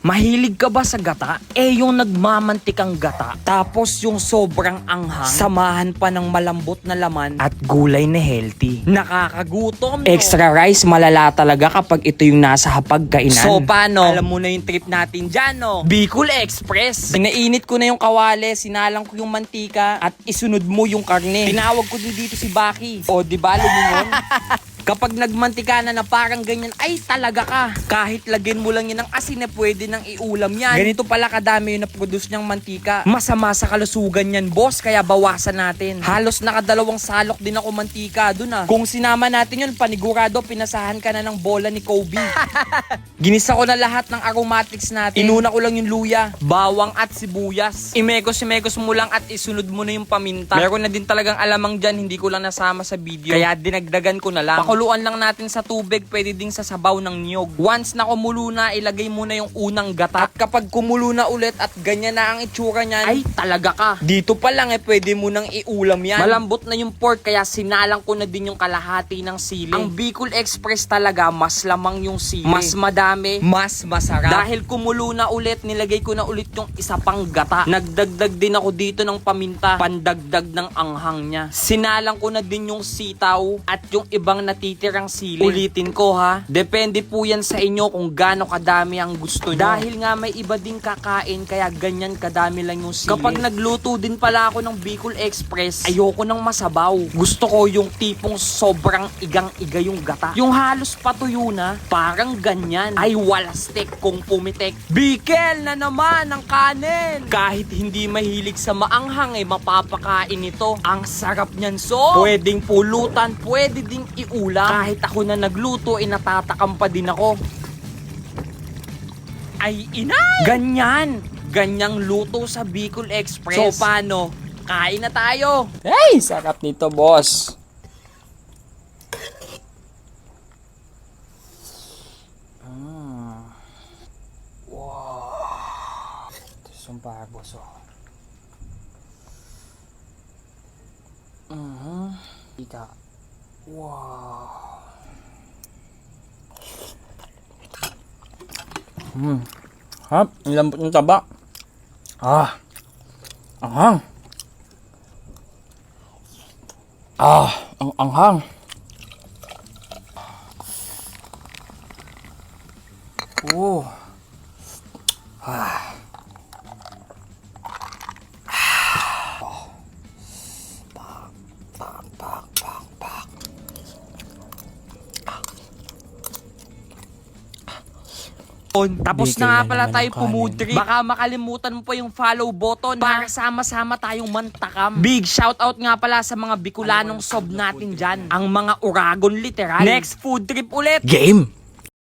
Mahilig ka ba sa gata? Eh yung nagmamantikang gata, tapos yung sobrang anghang, samahan pa ng malambot na laman at gulay na healthy. Nakakagutom, no? Extra rice, malala talaga kapag ito yung nasa hapagkainan. So paano? Alam mo na yung trip natin dyan, no? Bicol Express. Nainit ko na yung kawali, sinalang ko yung mantika at isunod mo yung karne. Tinawag ko din dito si Baki. O diba, lumingon? Kapag nagmantika na parang ganyan, ay talaga ka. Kahit lagyan mo lang yan ng asin na pwede nang iulam yan. Ganito pala kadami yung na-produce niyang mantika. Masama sa kalusugan yan, boss, kaya bawasan natin. Halos nakadalawang salok din ako mantika dun ah. Kung sinama natin yun, panigurado, pinasahan ka na ng bola ni Kobe. Ginisa ko na lahat ng aromatics natin. Inuna ko lang yung luya, bawang at sibuyas. Imekos mo lang at isunod mo na yung paminta. Meron na din talagang alamang dyan, hindi ko lang nasama sa video. Kaya dinagdagan ko na lang. Pakuluan lang natin sa tubig, pwede ding sa sabaw ng niyog. Once na kumulo na, ilagay mo na yung unang gata. At kapag kumulo na ulit at ganyan na ang itsura niyan, ay talaga ka. Dito pa lang pwede mo nang iulam yan. Malambot na yung pork, kaya sinalang ko na din yung kalahati ng sili. Ang Bicol Express talaga, mas lamang yung sili. Mas madami, mas masarap. Dahil kumulo na ulit, nilagay ko na ulit yung isa pang gata. Nagdagdag din ako dito ng paminta, pandagdag ng anghang niya. Sinalang ko na din yung sitaw at yung ibang natitirang sili. Ulitin ko ha, depende po yan sa inyo kung gaano kadami ang gusto nyo. Dahil nga may iba ding kakain, kaya ganyan kadami lang yung sili. Kapag nagluto din pala ako ng Bicol Express, ayoko ng masabaw. Gusto ko yung tipong sobrang igang-iga yung gata. Yung halos patuyo na, parang ganyan. Ay walastik kung pumitik. Bikel na naman ang kanin. Kahit hindi mahilig sa maanghang mapapakain ito. Ang sarap niyan, so pwedeng pulutan, pwede ding iulam. Kahit ako na nagluto, natatakam pa din ako. Ay inay! Ganyan! Ganyang luto sa Bicol Express. So paano? Kain na tayo! Ay, sarap nito, boss. Wow. Ito sumpah, boss. Ika. Wow. Hap, ang lambot ng taba. Anghang. Ang anghang. Oh. Tapos Bigay na nga na pala naman tayo ang kanin. pumudri. Baka makalimutan mo pa yung follow button para sama-sama tayong mantakam. Big shoutout nga pala sa mga Bicolanong sob natin dyan. Ang mga uragon literal. Next food trip ulit. Game!